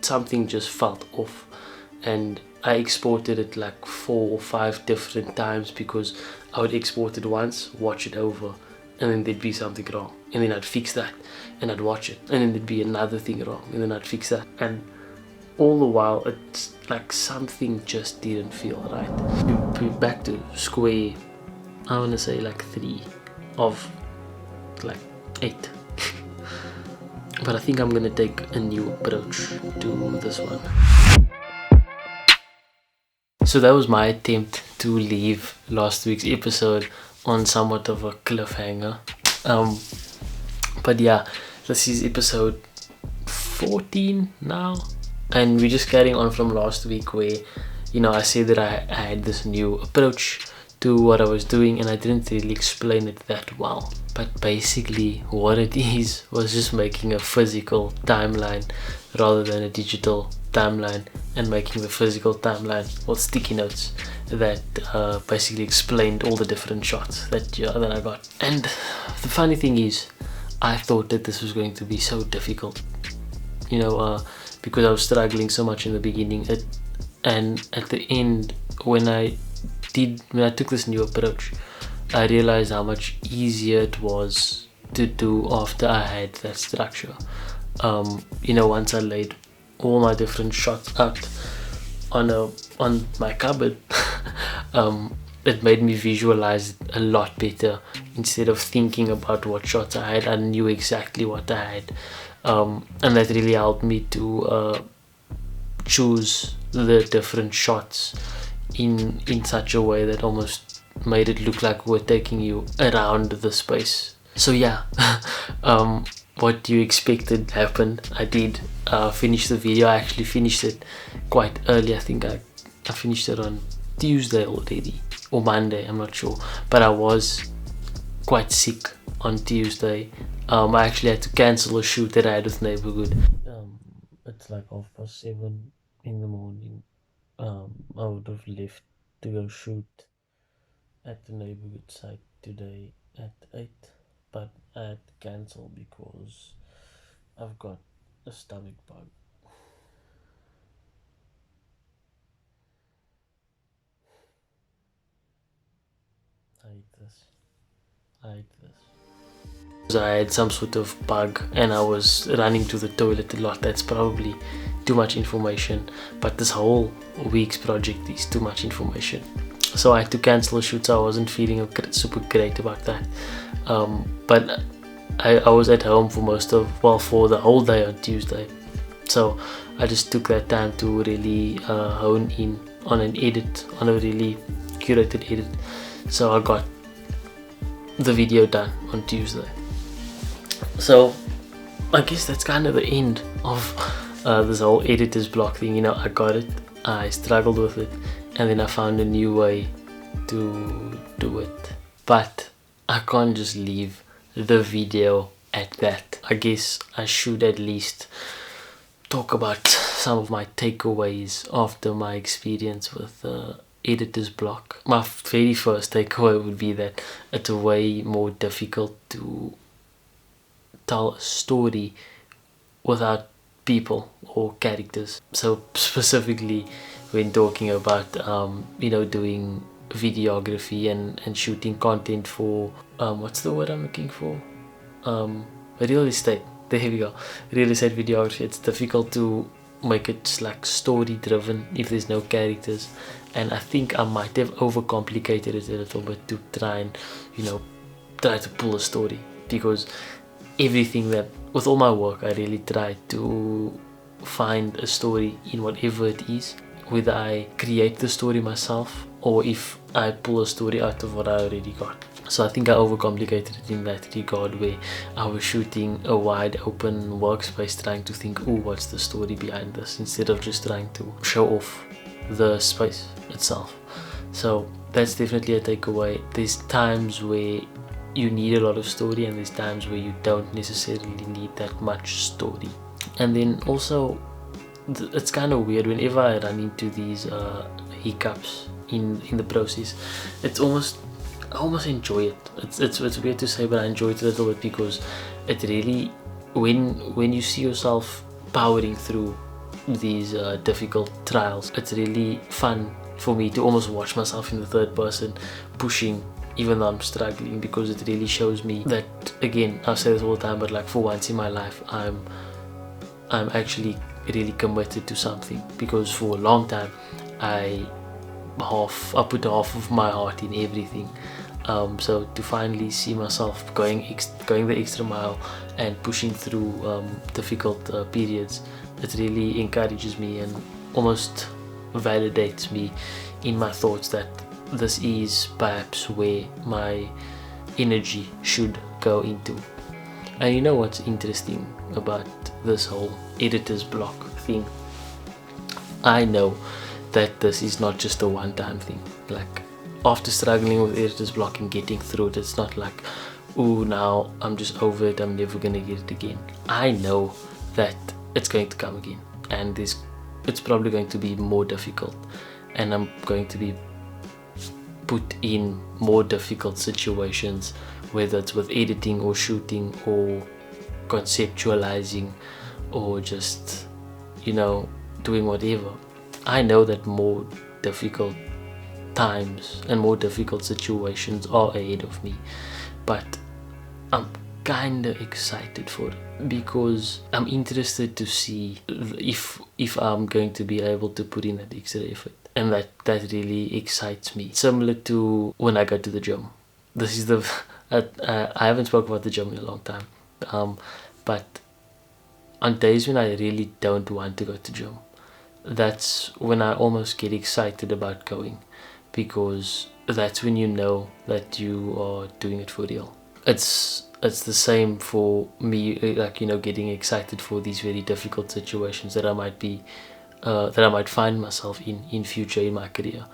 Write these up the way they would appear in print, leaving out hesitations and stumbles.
something just felt off, and I exported it like 4 or 5 different times, because I would export it once, watch it over, and then there'd be something wrong, and then I'd fix that, and I'd watch it, and then there'd be another thing wrong, and then I'd fix that, and all the while it's like something just didn't feel right. We're back to square, I want to say like 3 of like 8. But I think I'm gonna take a new approach to this one. So that was my attempt to leave last week's episode on somewhat of a cliffhanger. But yeah, this is episode 14 now, and we're just carrying on from last week, where, you know, I said that I had this new approach to what I was doing, and I didn't really explain it that well. But basically what it is was just making a physical timeline rather than a digital timeline, and making the physical timeline with sticky notes that basically explained all the different shots that I got. And the funny thing is, I thought that this was going to be so difficult, you know, because I was struggling so much in the beginning, and at the end, when I took this new approach, I realized how much easier it was to do after I had that structure. You know, once I laid all my different shots out on my cupboard, it made me visualize it a lot better. Instead of thinking about what shots I had, I knew exactly what I had, and that really helped me to choose the different shots in such a way that almost made it look like we're taking you around the space. So yeah, what you expected happened. I did finish the video. I actually finished it quite early. I think I finished it on Tuesday already, or Monday, I'm not sure, but I was quite sick on Tuesday. I actually had to cancel a shoot that I had with Neighborhood. It's like 7:30 in the morning. I would have left to go shoot at the Neighborhood site today at 8, but I had to cancel because I've got a stomach bug. I hate this. I had some sort of bug and I was running to the toilet a lot. That's probably too much information, but this whole week's project is too much information. So I had to cancel a shoot, so I wasn't feeling super great about that. But I was at home for the whole day on Tuesday. So I just took that time to really hone in on an edit, on a really curated edit. So I got the video done on Tuesday. So I guess that's kind of the end of this whole editor's block thing. You know, I got it, I struggled with it, and then I found a new way to do it. But I can't just leave the video at that. I guess I should at least talk about some of my takeaways after my experience with editor's block. My very first takeaway would be that it's way more difficult to tell a story without people or characters. So specifically when talking about you know, doing videography and shooting content for what's the word I'm looking for, real estate. There we go. Real estate videography. It's difficult to make it like story driven if there's no characters, and I think I might have overcomplicated it a little bit to try and, you know, try to pull a story, because everything that with all my work I really try to find a story in whatever it is, whether I create the story myself or if I pull a story out of what I already got. So I think I overcomplicated it in that regard, where I was shooting a wide open workspace trying to think, oh, what's the story behind this, instead of just trying to show off the space itself. So that's definitely a takeaway. There's times where you need a lot of story, and there's times where you don't necessarily need that much story. And then also it's kind of weird whenever I run into these hiccups in the process. I almost enjoy it. It's weird to say, but I enjoy it a little bit, because it really, when you see yourself powering through these difficult trials. It's really fun for me to almost watch myself in the third person pushing even though I'm struggling, because it really shows me that, again, I say this all the time, but like for once in my life I'm actually really committed to something, because for a long time I put half of my heart in everything. So to finally see myself going the extra mile and pushing through difficult periods, it really encourages me and almost validates me in my thoughts that this is perhaps where my energy should go into. And you know what's interesting about this whole editor's block thing? I know that this is not just a one-time thing. Like, after struggling with editor's block and getting through it, it's not like, oh, now I'm just over it, I'm never gonna get it again. I know that it's going to come again, and it's probably going to be more difficult, and I'm going to be put in more difficult situations, whether it's with editing or shooting or conceptualizing or just, you know, doing whatever. I know that more difficult times and more difficult situations are ahead of me, but I'm kinda excited for it, because I'm interested to see if I'm going to be able to put in that extra effort, and that really excites me. Similar to when I go to the gym. This is the I haven't spoken about the gym in a long time, but on days when I really don't want to go to gym, that's when I almost get excited about going, because that's when you know that you are doing it for real. It's the same for me, like, you know, getting excited for these very difficult situations that I might find myself in future in my career.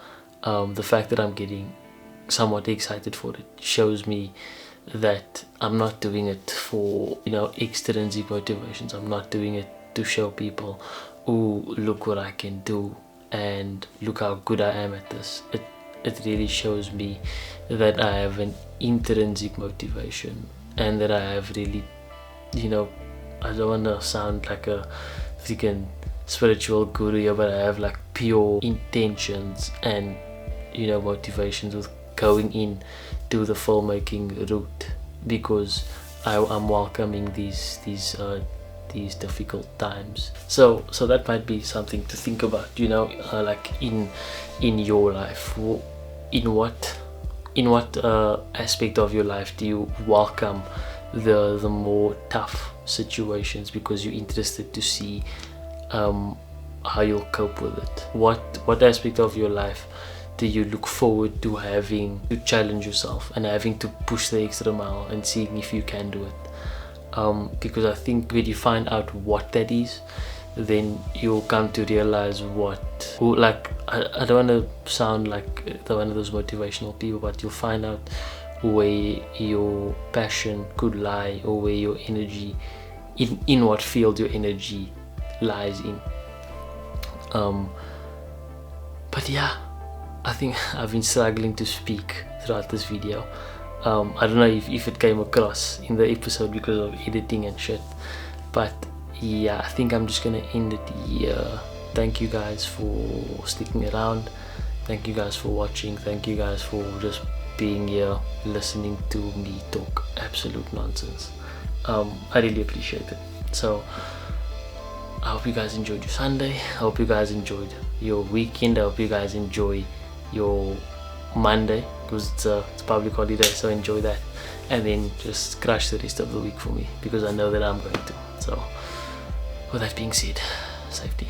The fact that I'm getting somewhat excited for it shows me that I'm not doing it for, you know, extrinsic motivations. I'm not doing it to show people, oh, look what I can do and look how good I am at this. It really shows me that I have an intrinsic motivation, and that I have really, you know, I don't want to sound like a freaking spiritual guru here, but I have like pure intentions and, you know, motivations with going in to the filmmaking route, because I'm welcoming these difficult times. So that might be something to think about, you know, like in your life. In what aspect of your life do you welcome the more tough situations, because you're interested to see how you'll cope with it? What aspect of your life do you look forward to having to challenge yourself and having to push the extra mile and seeing if you can do it? Because I think when you find out what that is, then you'll come to realize I don't want to sound like one of those motivational people, but you'll find out where your passion could lie, or where your energy, in what field your energy lies in. But yeah, I think I've been struggling to speak throughout this video. I don't know if it came across in the episode because of editing and shit, but yeah, I think I'm just gonna end it here. Thank you guys for sticking around. Thank you guys for watching. Thank you guys for just being here, listening to me talk absolute nonsense. I really appreciate it. So I hope you guys enjoyed your Sunday. I hope you guys enjoyed your weekend. I hope you guys enjoy your Monday, because it's public holiday, so enjoy that, and then just crush the rest of the week for me, because I know that I'm going to. So with that being said, safety.